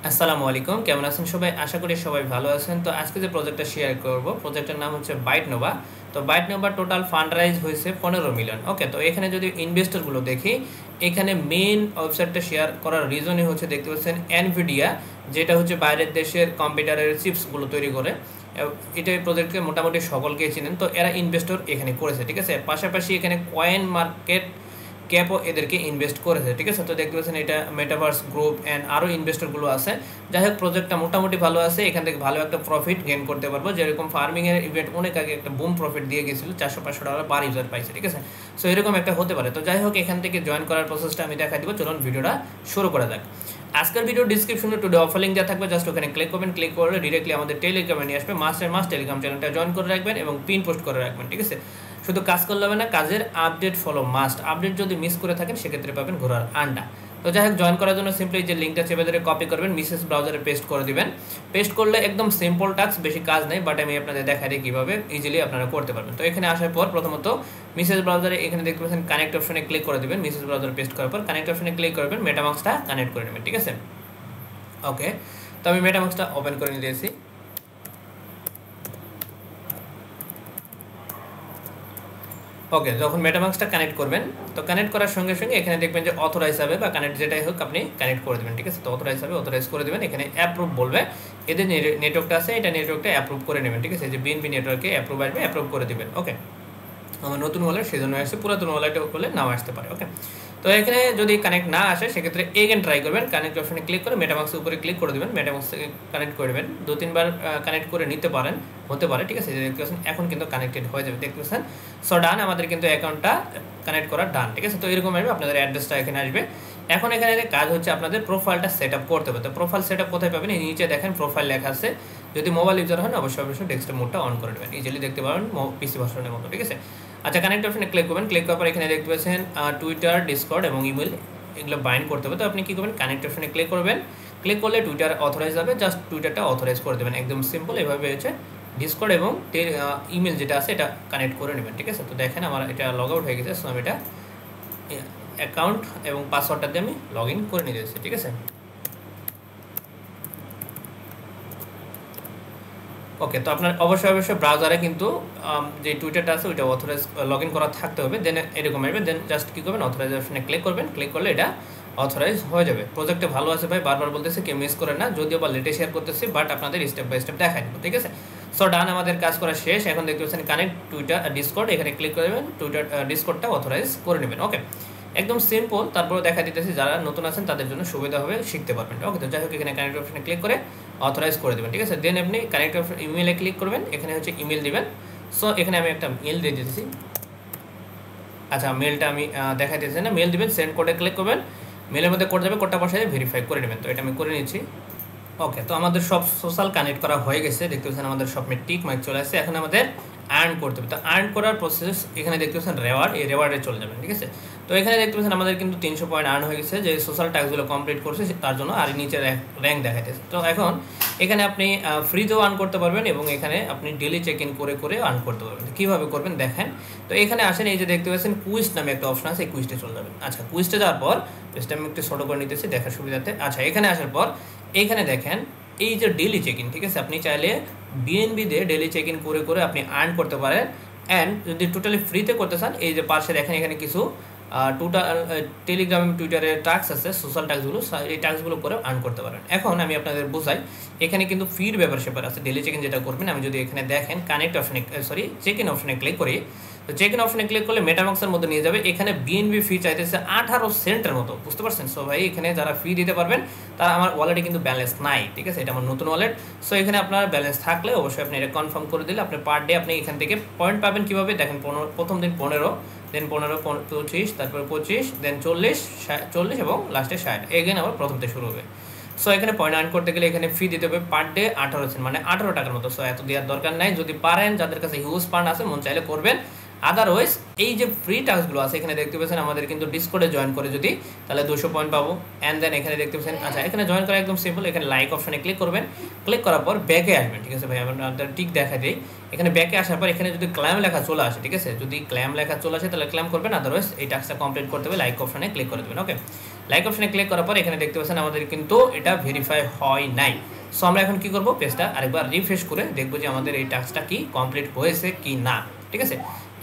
আসসালামু আলাইকুম, কেমন আছেন সবাই? আশা করি সবাই ভালো আছেন। তো আজকে যে প্রজেক্টটা শেয়ার করব, প্রজেক্টের নাম হচ্ছে বাইটনোভা। তো বাইটনোভা টোটাল ফান্ড রাইজ হয়েছে 15 মিলিয়ন। ওকে, তো এখানে যদি ইনভেস্টরগুলো দেখি, এখানে মেইন ওয়েবসাইটটা শেয়ার করার রিজনই হচ্ছে দেখতে পাচ্ছেন এনভিডিয়া, যেটা হচ্ছে বাইরের দেশের কম্পিউটারের চিপসগুলো তৈরি করে। এটা এই প্রজেক্টকে মোটামুটি সকলকে চিনেন। তো এরা ইনভেস্টর এখানে করেছে, ঠিক আছে। পাশাপাশি এখানে কয়েন মার্কেট ক্যাপও এদেরকে ইনভেস্ট করেছে, ঠিক আছে। তো দেখতে পাচ্ছেন এটা মেটাভার্স গ্রুপ অ্যান্ড আরও ইনভেস্টরগুলো আছে। যাই হোক, প্রজেক্টটা মোটামুটি ভালো আছে, এখান থেকে ভালো একটা প্রফিট গেইন করতে পারবো। যেরকম ফার্মিংয়ের ইভেন্ট অনেক আগে একটা বুম প্রফিট দিয়ে গেছিলো, $400-500 পার ইউজার পাইছে, ঠিক আছে। সো এরকম একটা হতে পারে। তো যাই হোক, এখান থেকে জয়েন করার প্রসেসটা আমি দেখা দিব। চলুন ভিডিওটা শুরু করা যাক। আজকের ভিডিও ডিসক্রিপশনে টুডে অফার লিঙ্ক দেওয়া থাকবে, জাস্ট ওখানে ক্লিক করবেন। ক্লিক করলে ডিরেক্টলি আমাদের টেলিগ্রামে নিয়ে আসবে। মাস্ট টেলিগ্রাম চ্যানেলটা জয়েন করে রাখবেন এবং পিন পোস্ট করে রাখবেন, ঠিক আছে। শুধু কাজ করলে হবে না, কাজের আপডেট ফলো মাস্ট। আপডেট যদি মিস করে থাকেন সেক্ষেত্রে পাবেন ঘোরার আন্ডা। তো যাই হোক, জয়েন করার জন্য সিম্পলি যে লিঙ্কটা চেপে ধরে কপি করবেন, মিসেস ব্রাউজারে পেস্ট করে দিবেন। পেস্ট করলে একদম সিম্পল টাস্ক, বেশি কাজ নেই, বাট আমি আপনাদের দেখাই দিই কীভাবে ইজিলি আপনারা করতে পারবেন। তো এখানে আসার পর প্রথমত মিসেস ব্রাউজারে এখানে দেখতে পাচ্ছেন কানেক্ট অপশনে ক্লিক করে দেবেন। মিসেস ব্রাউজারে পেস্ট করার পর কানেক্ট অপশনে ক্লিক করবেন, মেটামাক্সটা কানেক্ট করে নেবেন, ঠিক আছে। ওকে, তো আমি মেটামাক্সটা ওপেন করে নিয়েছি। ওকে, যখন মেটামাক্সটা কানেক্ট করবেন, তো কানেক্ট করার সঙ্গে সঙ্গে এখানে দেখবেন যে অথরাইজ হবে বা কানেক্ট যেটাই হোক আপনি কানেক্ট করে দেবেন, ঠিক আছে। তো অথরাইজ হবে, অথরাইজ করে দেবেন। এখানে অ্যাপ্রুভ বলবে, এদের নেটওয়ার্কটা আছে, এটা নেটওয়ার্কটা অ্যাপ্রুভ করে নেবেন, ঠিক আছে। যে বিএনপি নেটওয়ার্কে অ্যাপ্রুভ আসবে, অ্যাপ্রুভ করে দেবেন। ওকে, আমার নতুন ওয়ালেট সেজন্য আসছে, পুরাতন ওয়ালেটে হলে নাও আসতে পারে। ওকে, তো এখানে যদি কানেক্ট না আসে সেক্ষেত্রে এগেন ট্রাই করবেন। কানেক্ট অপশনে ক্লিক করে মেটামাক্সের উপরে ক্লিক করে দেবেন, মেটামাক্সে কানেক্ট করে দেবেন। 2-3 বার কানেক্ট করে নিতে পারেন, হতে পারে, ঠিক আছে। দেখতে পাচ্ছেন এখন কিন্তু কানেক্টেড হয়ে যাবে, দেখতে পাচ্ছেন। সো ডান, আমাদের কিন্তু অ্যাকাউন্টটা কানেক্ট করা ডান, ঠিক আছে। তো এরকম আসবে, আপনাদের অ্যাড্রেসটা এখানে আসবে। এখন এখানে কাজ হচ্ছে আপনাদের প্রোফাইলটা সেট আপ করতে হবে। তো প্রোফাইল সেট আপ কোথায় পাবেন? এই নিচে দেখেন প্রোফাইল লেখা আছে। যদি মোবাইল ইউজার হন অবশ্যই ডেস্কটপ মোডটা অন করে নেবেন, ইজিলি দেখতে পাবেন পিসি ভার্সনের মতো, ঠিক আছে। আচ্ছা, কানেক্ট অপশনে ক্লিক করবেন। ক্লিক করার পর এখানে দেখতে পাচ্ছেন টুইটার, ডিসকর্ড এবং ইমেল, এগুলো বাইন্ড করতে হবে। তো আপনি কী করবেন? কানেক্ট অপশনে ক্লিক করবেন। ক্লিক করলে টুইটার অথরাইজ হবে, জাস্ট টুইটারটা অথরাইজ করে দেবেন, একদম সিম্পল। এভাবে হচ্ছে ডিসকর্ড এবং ইমেল যেটা আছে এটা কানেক্ট করে নেবেন, ঠিক আছে। তো দেখেন আমার এটা লগ আউট হয়ে গেছে। সো আমি এটা অ্যাকাউন্ট এবং পাসওয়ার্ডটা দিয়ে আমি লগ ইন করে নিয়েছি, ঠিক আছে। ওকে, তো আপনার অবশ্যই ব্রাউজারে কিন্তু যে টুইটারটা আছে ওইটা অথরাইজ লগ ইন করা থাকতে হবে। দেন এরকম আসবে, দেন জাস্ট কী করবেন? অথরাইজ অপশনে ক্লিক করবেন। ক্লিক করলে এটা অথরাইজ হয়ে যাবে। প্রজেক্টে ভালো আছে ভাই, বারবার বলতেছে কেউ মিস করে না, যদিও বা লেটে শেয়ার করতেছি, বাট আপনাদের স্টেপ বাই স্টেপ দেখাই দেবো, ঠিক আছে। সো ডান, আমাদের কাজ করা শেষ। এখন দেখতে পাচ্ছেন কানেক্ট টুইটার ডিসকর্ড, এখানে ক্লিক করে দেবেন, টুইটার ডিসকর্ডটা অথরাইজ করে নেবেন। ওকে, একদম সিম্পল। তারপরে দেখা দিতেছি যারা নতুন আছেন তাদের জন্য সুবিধা হবে, শিখতে পারবেন। ওকে, তো যাই হোক এখানে কানেক্ট অপশনে ক্লিক করে অথরাইজ করে দেবেন, ঠিক আছে। দেন আপনি কানেক্ট অপশন ইমেলে ক্লিক করবেন, এখানে হচ্ছে ইমেল দিবেন। সো এখানে আমি একটা মেল দিয়ে দিতেছি। আচ্ছা, মেলটা আমি দেখাই দিতেছি না, মেল দিবেন, সেন্ড কোডে ক্লিক করবেন। মেলের মধ্যে কোড যাবে, কোডটা বসায় ভেরিফাই করে নেবেন। তো এটা আমি করে নিচ্ছি। ওকে, তো আমাদের সব সোশ্যাল কানেক্ট করা হয়ে গেছে, দেখতে পাচ্ছেন আমাদের সব টিক মার্ক চলে আসছে। এখন আমাদের আর্ন করতে হবে। তো আর্ন করার প্রসেস এখানে দেখতে পাচ্ছেন রেওয়ার্ড, এই রেওয়ার্ডে চলে যাবেন, ঠিক আছে। তো এখানে দেখতে পাচ্ছেন আমাদের কিন্তু 300 পয়েন্ট আর্ন হয়ে গেছে, যে সোশ্যাল টাস্কগুলো কমপ্লিট করছে তার জন্য। আর নিচে র্যাঙ্ক দেখাইতেছে। তো এখন এখানে আপনি ফ্রিতেও আর্ন করতে পারবেন এবং এখানে আপনি ডেলি চেক ইন করে করে আর্ন করতে পারবেন। কীভাবে করবেন দেখেন। তো এখানে আসেন, এই যে দেখতে পাচ্ছেন কুইজ নামে একটা অপশন আছে, এই কুইজটা চলে যাবেন। আচ্ছা, কুইজটা যাওয়ার পর পেজটা আমি একটু ছোটো করে নিতেছি দেখার সুবিধাতে। আচ্ছা, এখানে আসার পর এইখানে দেখেন এই যে ডেলি চেক ইন, ঠিক আছে। আপনি চাইলে বিএনবি দিয়ে ডেলি চেক ইন করে করে আপনি আর্ন করতে পারেন। অ্যান্ড যদি টোটালি ফ্রিতে করতে চান, এই যে পাশে দেখেন এখানে কিছু টোটাল টেলিগ্রাম টুইটারের টাস্ক আছে, সোশ্যাল টাস্কগুলো, এই টাস্কগুলো করে আর্ন করতে পারেন। এখন আমি আপনাদের বোঝাই, এখানে কিন্তু ফির ব্যাপার স্যাপার আছে। ডেলি চেক ইন যেটা করবেন, আমি যদি এখানে দেখেন কানেক্ট অপশনে চেক ইন অপশনে ক্লিক করি, তো চেক ইন অপশনে ক্লিক করলে মেটামাক্সের মধ্যে নিয়ে যাবে। এখানে বিএনবি ফি চাইতেছে 18 সেন্টের মতো, বুঝতে পারছেন। সো ভাই, এখানে যারা ফি দিতে পারবেন তারা, আমার ওয়ালেটে কিন্তু ব্যালেন্স নাই, ঠিক আছে। এটা আমার নতুন ওয়ালেট। সো এখানে আপনার ব্যালেন্স থাকলে অবশ্যই আপনি এটা কনফার্ম করে দিলে আপনি পার ডে আপনি এখান থেকে পয়েন্ট পাবেন। কীভাবে দেখেন, প্রথম দিন 15, দেন 15, 25, তারপর 25, দেন 40 এবং লাস্টে 60, এগেন আবার প্রথম থেকে শুরু হবে। সো এখানে পয়েন্ট আর্ন করতে গেলে এখানে ফি দিতে হবে পার ডে 18 সেন্ট, মানে 18 টাকার মতো। সো এত দেওয়ার দরকার নাই, যদি পারেন, যাদের কাছে হিউজ ফান্ড আছে মন চাইলে করবেন। আদারওয়াইজ এই যে ফ্রি টাস্কগুলো আছে এখানে দেখতে পাচ্ছেন আমাদের কিন্তু ডিসকর্ডে জয়েন করে যদি, তাহলে 200 পয়েন্ট পাবো। অ্যান্ড দেন এখানে দেখতে পাচ্ছেন, আচ্ছা এখানে জয়েন করা একদম সিম্পল। এখানে লাইক অপশনে ক্লিক করবেন। ক্লিক করার পর ব্যাকে আসবেন, ঠিক আছে ভাই। আপনার টিক দেখা দিই। এখানে ব্যাকে আসার পর এখানে যদি ক্ল্যাম লেখা চলে আসে, ঠিক আছে, যদি ক্ল্যাম লেখা চলে আসে তাহলে ক্ল্যাম করবেন, আদারওয়াইজ এই টাস্কটা কমপ্লিট করতে হবে লাইক অপশনে ক্লিক করে দেবেন। ওকে, লাইক অপশনে ক্লিক করার পর এখানে দেখতে পাচ্ছেন আমাদের কিন্তু এটা ভেরিফাই হয় নাই। সো আমরা এখন কি করব, পেজটা আরেকবার রিফ্রেশ করে দেখব যে আমাদের এই টাস্কটা কি কমপ্লিট হয়েছে কি না। ঠিক আছে,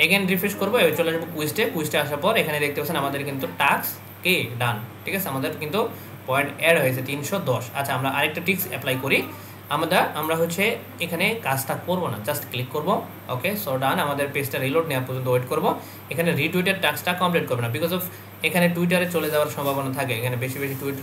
এগেন রিফ্রেশ করবো, এবার চলে আসবো কুইজে আসার পর এখানে দেখতে পাচ্ছেন আমাদের কিন্তু টাস্ক কে ডান। ঠিক আছে, আমাদের কিন্তু পয়েন্ট অ্যাড হয়েছে 310। আচ্ছা, আমরা আরেকটা ট্রিক্স অ্যাপ্লাই করি। আমরা হচ্ছে এখানে কাজটা করব না, জাস্ট ক্লিক করব। ওকে, সো ডান। আমাদের পেজটা রিলোড নেওয়া পর্যন্ত ওয়েট করব। এখানে রিটুইটের টাস্কটা কমপ্লিট করবে না, বিকজ অফ এখানে টুইটারে চলে যাওয়ার সম্ভাবনা থাকে। এখানে বেশি টুইট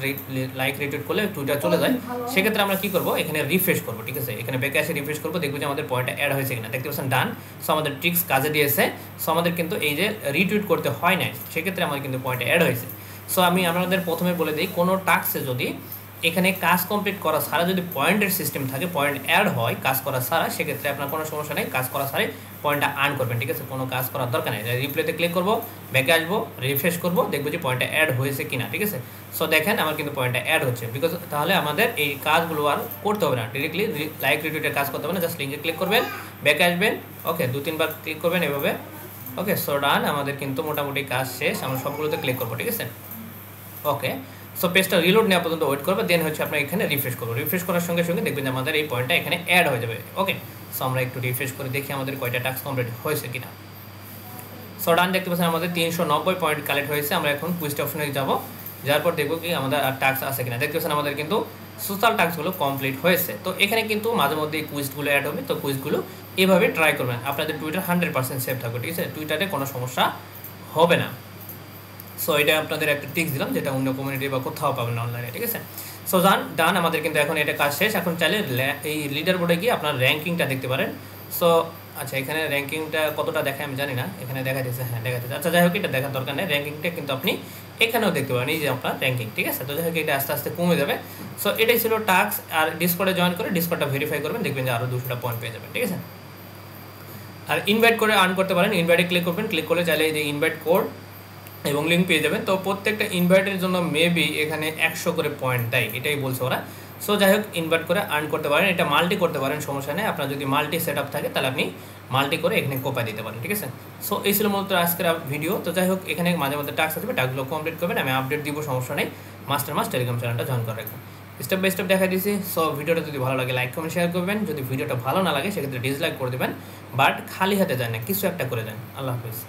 লাইক রিটুইট করলে টুইটার চলে যায়। সেক্ষেত্রে আমরা কি করব, এখানে রিফ্রেশ করব। ঠিক আছে, এখানে ব্যাকে এসে রিফ্রেশ করবো, দেখবো যে আমাদের পয়েন্টটা অ্যাড হয়েছে কিনা। দেখতে পাচ্ছেন ডান। সো আমাদের ট্রিক্স কাজে দিয়েছে। সো আমাদের কিন্তু এই যে রিটুইট করতে হয় না, সেক্ষেত্রে আমাদের কিন্তু পয়েন্টটা অ্যাড হয়েছে। সো আমি আপনাদের প্রথমে বলে দিই, কোনো টাস্কে যদি এখানে কাজ কমপ্লিট করা ছাড়া যদি পয়েন্টের সিস্টেম থাকে, পয়েন্ট অ্যাড হয় কাজ করা ছাড়া, সেক্ষেত্রে আপনার কোনো সমস্যা নেই, কাজ করা ছাড়াই পয়েন্টটা আর্ন করবেন। ঠিক আছে, কোনো কাজ করার দরকার নেই। রিপ্লেতে ক্লিক করবো, ব্যাকে আসবো, রিফ্রেশ করবো, দেখবো যে পয়েন্টটা অ্যাড হয়েছে কিনা। ঠিক আছে, সো দেখেন আমার কিন্তু পয়েন্টটা অ্যাড হচ্ছে, বিকজ তাহলে আমাদের এই কাজগুলো আর করতে হবে না। ডিরেক্টলি লাইক রিটুইটের কাজ করতে হবে না, জাস্ট লিঙ্কে ক্লিক করবেন, ব্যাকে আসবেন, ওকে 2-3 বার ক্লিক করবেন এভাবে। ওকে, সো ডান। আমাদের কিন্তু মোটামুটি কাজ শেষ, আমরা সবগুলোতে ক্লিক করবো। ঠিক আছে, ওকে। সো পেজটা রিলোড নেওয়া পর্যন্ত ওয়েট করবে, দেন হচ্ছে আপনার এখানে রিফ্রেশ করবো। রিফ্রেশ করার সঙ্গে সঙ্গে দেখবেন যে আমাদের এই পয়েন্টটা এখানে অ্যাড হয়ে যাবে। ওকে, সো আমরা একটু রিফ্রেশ করে দেখি আমাদের কয়টা টাস্ক কমপ্লিট হয়েছে কিনা। সো ডান, দেখতে পাচ্ছেন আমাদের 390 পয়েন্ট কালেক্ট হয়েছে। আমরা এখন কুইজ অপশনে যাবো, যাওয়ার পর দেখবো কি আমাদের আর টাস্ক আছে কিনা। দেখতে পাচ্ছেন আমাদের কিন্তু সোশ্যাল টাস্কগুলো কমপ্লিট হয়েছে। তো এখানে কিন্তু মাঝে মধ্যে এই কুইজগুলো অ্যাড হবে, তো কুইজগুলো এভাবে ট্রাই করবেন। আপনাদের টুইটার 100% সেফ থাকবে। ঠিক আছে, টুইটারে কোনো সমস্যা হবে না। সো এটা আপনাদের একটা টিক্স দিলাম, যেটা অন্য কমিউনিটি বা কোথাও পাবেন না অনলাইনে। ঠিক আছে, সো ডান। আমাদের কিন্তু এখন এটা কাজ শেষ। এখন চাইলে এই লিডার বোর্ডে গিয়ে আপনার র্যাঙ্কিংটা দেখতে পারেন। সো আচ্ছা, এখানে র্যাঙ্কিংটা কতটা দেখায় আমি জানি না, এখানে দেখা দিচ্ছে, হ্যাঁ দেখা দিচ্ছে। আচ্ছা, যাই হোক, এটা দেখার দরকার নেই। র্যাঙ্কিংটা কিন্তু আপনি এখানেও দেখতে পারেন, এই যে আপনার র্যাঙ্কিং। ঠিক আছে, তো যাই হোক, এটা আস্তে আস্তে কমে যাবে। সো এটাই ছিল টাস্ক। আর ডিসকর্ডে জয়েন করে ডিসকর্ডটা ভেরিফাই করবেন, দেখবেন যে আরও 200টা পয়েন্ট পেয়ে যাবেন। ঠিক আছে, আর ইনভাইট করে আর্ন করতে পারেন। ইনভাইটে ক্লিক করবেন, ক্লিক করলে চাইলে এই যে ইনভাইট কোড এবং লিঙ্ক পেয়ে যাবেন। তো প্রত্যেকটা ইনভাইটের জন্য মেবি এখানে 100 করে পয়েন্ট দেয়, এটাই বলছে ওরা। সো যাই হোক, ইনভাইট করে আর্ন করতে পারেন। এটা মাল্টি করতে পারেন, সমস্যা নেই। আপনার যদি মাল্টি সেট আপ থাকে তাহলে আপনি মাল্টি করে এখানে কোপাই দিতে পারেন। ঠিক আছে, সো এই ছিল মূলত আজকের ভিডিও। তো যাই হোক, এখানে মাঝে মধ্যে টাস্ক আসবে, টাস্কগুলো কমপ্লিট করবেন, আমি আপডেট দিব, সমস্যা নেই। মাস্টার টেলিগ্রাম চ্যানেলটা জয়েন করে রাখবেন, স্টেপ বাই স্টেপ দেখা দিয়েছি। সো ভিডিওটা যদি ভালো লাগে লাইক কমেন্ট শেয়ার করবেন, যদি ভিডিওটা ভালো না লাগে সেক্ষেত্রে ডিসলাইক করে দেবেন। বাট খালি হাতে যান না, কিছু একটা করে দেন। আল্লাহ হাফিজ।